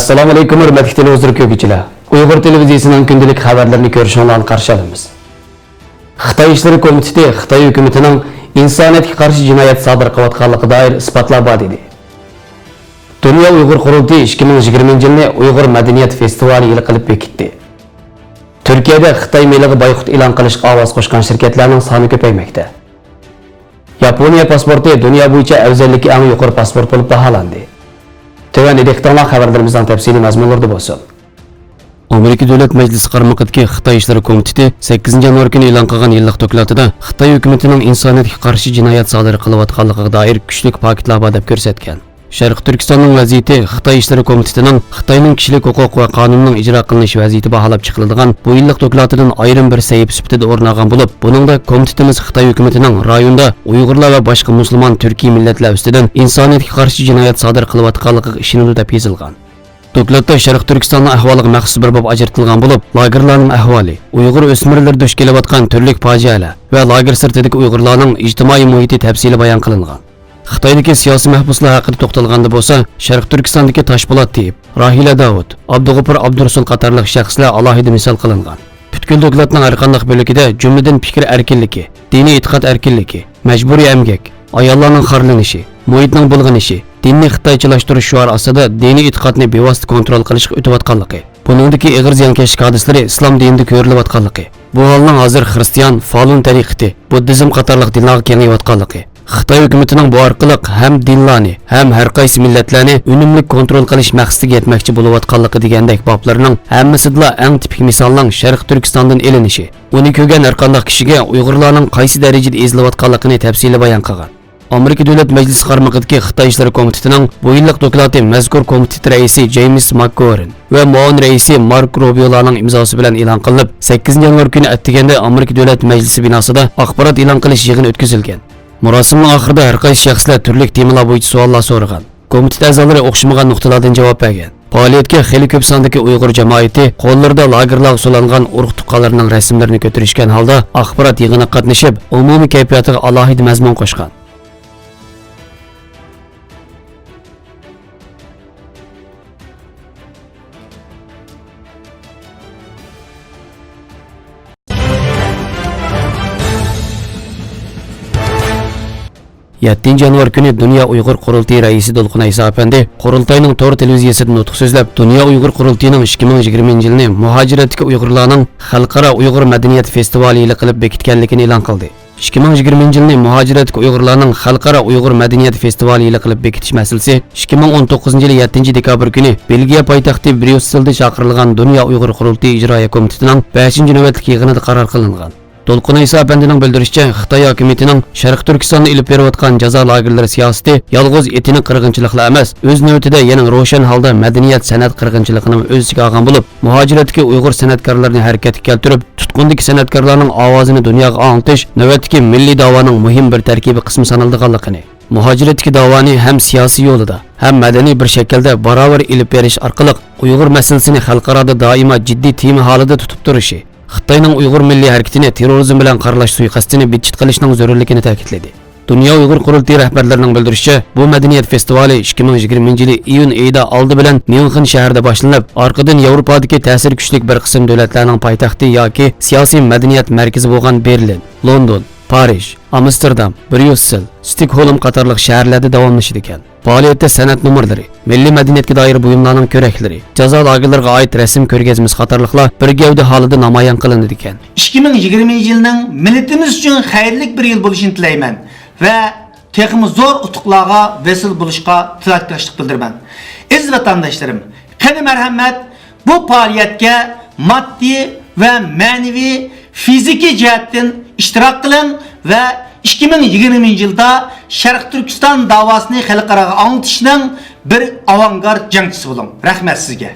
Assalamu alaikum hürmetli televizyon köküçüler. Uyghur televiziyasının gündelik haberlerini görüşünüzden karşı alımız. Xitay İşleri Komiteti Xitay hükümetinin insaniyetga karşı cinayet sodir qilayotganligiga dair isbotlar bor dedi. Dünya Uyghur Qurultayı 2020 yilni Uyghur Madaniyat Festivali yili qilib bekitdi. Türkiye'de Xitay meylig'i boykot e'lon qilishga ovoz qo'shgan shirkatlarning soni ko'paymoqda. Yaponiya pasporti dünya bo'yicha afzalligi eng yuqori pasport bo'lib baholandi. Töven Edik'ten xabarlarimizdan tafsili mazmunlarda bo'lsin. Amerika Davlat Majlisi qaramaqidagi Xitoy Ishlari Komiteti 8 yanvar kuni e'lon qilgan yillik dokladida Xitoy hukumatining insoniyatga qarshi jinoyat sodir qilayotganligiga dair kuchli paketlar bor deb ko'rsatgan. Sharq Turkistonning vaziyati Xitoy Ishlari Komitetining Xitoyning kishilik huquq va qonunning ijro qilinishi vaziyati baholab chiqiladigan bu yillik dokladidan ayrim bir sahifa sifatida o'rin olgan bo'lib, buningda komitetimiz Xitoy hukumatining rayonda Uyg'urlar va boshqa musulmon turkiy millatlar ustidan insoniyatga qarshi jinoyat sodir qilayotganligiga ishonildi deb yozilgan. Dokladda Sharq Turkistonning ahvoliga maxsus bir bob ajratilgan bo'lib, lagerlarning ahvoli, Uyg'ur o'smirlar duch kelayotgan turli fojialar va lager sirtidagi Uyg'urlarning ijtimoiy muhiti tafsili bayon qilingan. Xitoydagi siyosiy mahbuslar haqida to'xtalganda bo'lsa, Sharq Turkistondagi Toshpo'lat Tiyib, Rahila Davud, Abdug'ofur Abdurasul qatorliq shaxslar alohida misol qilingan. Butkul dokladning har qanday bo'ligida jumladan fikr erkinligi, diniy e'tiqod erkinligi, majburiy emgak, ayollarning xorlanishi, muhitning bulg'anishi, dinni xitoychilashtirish shuar ostida diniy e'tiqodni bevosita kontrol qilishga o'tayotganligi, buningdagi ig'ir ziyonkashlik hodislari islom dinida ko'rilayotganligi, bu holning hozir xristian, Falun tariqati, buddizm qatorliq dinlarga kengayotganligi, Xitoy hukumatining bu orqali ham dinlarni, ham har qaysi millatlarni unumli kontrol qilish maqsadiga yetmoqchi bo'layotganligi degandek boblarning hammasida eng tipik misolning Sharq Turkistondan elinishi, uni ko'rgan har qanday kishiga Uyg'urlarning qaysi darajada ezilayotganligini tafsili bayon qilgan. Amerika Davlat Majlisi qaramaqidagi Xitoy Ishlari Komitetining bu yillik doklati mazkur komitet raisi James McGovern va muavin raisi Mark Rubiolarning imzosi bilan e'lon qilinib, 8 yanvar kuni attiganda Amerika Davlat Majlisi binosida axborot e'lon qilish yig'ini o'tkazilgan. Murosimning oxirida har qaysi shaxslar turli temalar bo'yicha savollar so'ragan. Komitet a'zolari o'xshamagan nuqtalardan javob bergan. Faoliyatga xeyli ko'p sondagi Uyg'ur jamoati qo'llarida lagerlarga so'langan urug' tuqqanlarning rasmlarini ko'tarishgan holda axborot yig'inida qatnashib, umumiy kayfiyatiga alohida mazmun qo'shgan. Yanvar günü Dünya Uyghur Qurultayı Reisi Dolqun Aysa Efendi, Qurultayning Tor televiziyasida nutq so'zlab, Dünya Uyghur Qurultayının 2020 yilini muhojiratdagi Uyg'urlarning Xalqaro Uyg'ur Madaniyat Festivali yili qilib bekitganligini e'lon qildi. 2020 yilini muhojiratdagi Uyg'urlarning Xalqaro Uyg'ur Madaniyat Festivali yili qilib bekitish masalasi 2019 yili 7 dekabr kuni Belgiya poytaxti Bryusselda chaqirilgan Dünya Uyghur Qurultayı ijroiya komitetining 5-navbatlik yig'inida qaror qilingan. Dolqun Aysa Efendining bildirishicha, Xitoy hukumatining Sharq Turkistonda ilib berayotgan jazo lagerlari siyosati yolg'iz etini qirg'inchiliklar emas, o'z navbatida yana ro'shan holda madaniyat san'at qirg'inchiligini o'z ichiga olgan bo'lib, muhojiratdagi Uyg'ur san'atkorlarini harakatga keltirib, tutqundagi san'atkorlarning ovozini dunyoga anglatish navbatdagi milliy da'voning muhim bir tarkibiy qismi sanaldiganligini, muhojiratdagi da'voni ham siyosiy yo'lida, ham madaniy bir shaklda barobar ilib berish orqali Uyg'ur masalasini xalqaroda doimo jiddiy tema holida tutib turishi, Xitoyning Uyg'ur milliy harakatini terrorizm bilan qaralash suiqasdini bitchit qilishning zarurligini ta'kidladi. Dünya Uyghur Qurultayı rahbarlarining bildirishicha, bu madaniyat festivali 2020 yili iyun oyida oldi bilan Myunxen shahrida boshlanib, orqadan Yevropadagi ta'sir kuchli bir qism davlatlarning poytaxti yoki siyosiy madaniyat markazi bo'lgan Berlin, London, Parij, Amsterdam, Bryussel, Stockholm qatorliq shaharlarda davomlashadi ekan. Faoliyatda san'at numurlari, milliy madaniyatga doir buyumlarning ko'raklari, jazo lagerlariga oid rasm ko'rgazmasi qatorliqlar bir gavda holida namoyon qilindi ekan. 2020 yilning millatimiz uchun xayrli bir yil bo'lishini tilayman va texmi zo'r utuqlarga vesile bo'lishga tilakdoshlik bildiraman. Aziz vatandoshlarim, qani marhamat bu faoliyatga moddiy va ma'naviy, fiziki jihatdan ishtirok qiling va 2020 yilda Sharq Turkiston davosini xalqaroga anglitishning bir avangard jangchisi bo'ling. Rahmat sizga.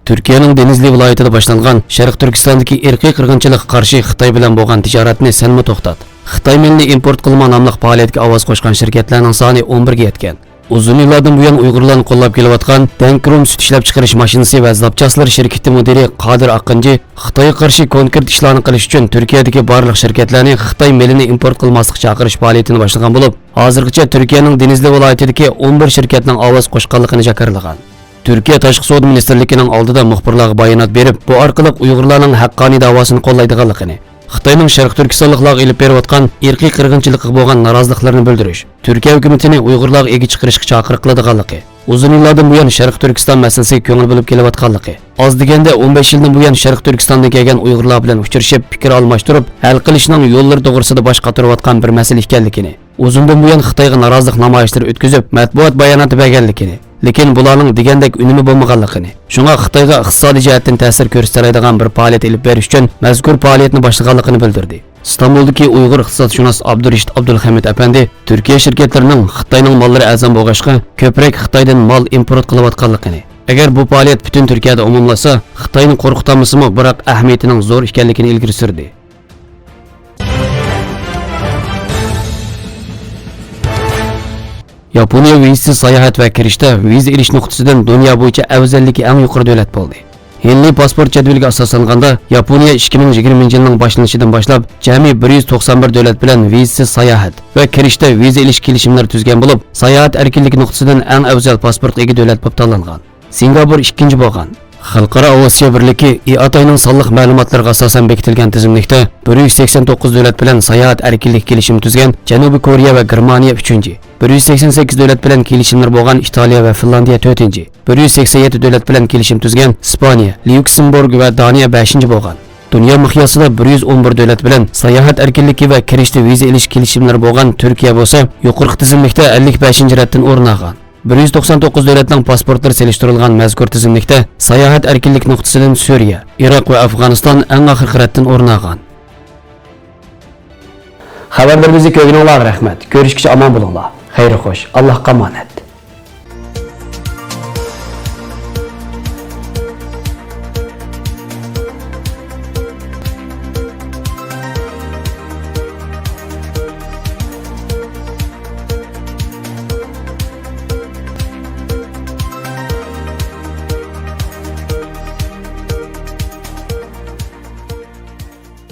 Türkiye'nin Denizli viloyatida boshlangan Sharq Turkistondagi irqiy qirg'inchilikqa qarshi Xitoy bilan bo'lgan tijoratni senmi to'xtat. Xitoy milliy import qilma nomli faoliyatga ovoz qo'shgan shirkatlarning soni 11 ga yetgan. Uzun yıllardan bu yan Uygurlarni qo'llab kelayotgan Dankrom süt ishlab chiqarish mashinasi va zapchaslar shirkati mudiri Qodir Aqinji Xitoyga qarshi konkret ishlarni qilish uchun Turkiyadagi barliq shirkatlarni Xitoy melini import qilmaslikka chaqirish faoliyatini boshlagan bo'lib, hozirgacha Turkiyaning Denizli viloyatidagi 11 shirkatning ovoz qo'shganligini jakarlagan. Turkiya Tashqi savdo ministrligining oldida muxbirlarga bayonot berib, bu orqali Uyg'urlarning haqqoniy da'vosini qo'llaydiganligini, Xitoyning Sharq Turkistonliklarga ilib berayotgan irqiy qirg'inchilikqa bo'lgan noroziliklarni bildirish, Turkiya hukumatini Uyg'urlarga ega chiqarishga chaqiriq qiladiganligi, uzun yillardan buyon Sharq Turkiston masalasiga ko'ngil bo'lib kelayotganligi, oz deganda 15 yildan buyon Sharq Turkistondan kelgan Uyg'urlar bilan uchrashib, fikr almashtirib, hal qilishning yo'llari to'g'risida bosh qotirayotgan bir masala ekanligini, uzundan buyon Xitoyga norozilik namoyishlari o'tkazib, matbuot bayonoti berganligini, lekin bularning degandek unumi bo'lmaganligini, shunga Xitoyga iqtisodiy jihatdan ta'sir ko'rsatadigan bir faoliyat olib berish uchun mazkur faoliyatni boshlaganligini bildirdi. İstanbul'daki Uyg'ur iqtisodshunos Abdurashid Abdulhamid apandi Turkiya shirkatlarining Xitoyning mollari azam bo'lg'achqa ko'proq Xitoydan mol import qilayotganligini, agar bu faoliyat butun Turkiyada umumlasa, Xitoyni qo'rqitamizmi, biroq ahamiyatining zo'r ekanligini ilgari surdi. Yaponiya vizasiz sayohat va kirishda viza olish nuqtasidan dunyo bo'yicha afzalligi eng yuqori davlat bo'ldi. Yeni pasport jadvaliga asoslanganda Yaponiya 2020 yilning boshlanishidan boshlab jami 191 davlat bilan vizasiz sayohat va kirishda viza olish kelishimlari tuzgan bo'lib, sayohat erkinligi nuqtasidan eng afzal pasport ega davlat bo'lib tanlangan. Singapur ikkinchi bo'lgan. Xalqaro aviatsiya birligi IATAning sonliq ma'lumotlariga asosan bekitilgan tizimlikda 189 davlat bilan sayohat erkinlik kelishimi tuzgan Janubiy Koreya va Germaniya 3-chi, 188 davlat bilan kelishimlar bo'lgan Italiya va Finlandiya 4-chi, 187 davlat bilan kelishim tuzgan Ispaniya, Lyuksemburg va Daniya 5-chi bo'lgan. Dunyo miqyosida 111 davlat bilan sayohat erkinligi va kirishda viza olish kelishimlari bo'lgan Turkiya bo'lsa, yuqorqi tizimlikda 55-ratdan o'rin olgan. 199 davlatning pasportlari selishtirilgan mazkur tizimlikda sayohat erkinlik nuqtasidan Suriya, Iroq va Afg'oniston eng oxirgi ratdan o'rin olgan. Xabarlarimizni ko'rganingizga rahmat. Ko'rishgacha omon bo'linglar. Xayr xo'sh. Allohga omonat.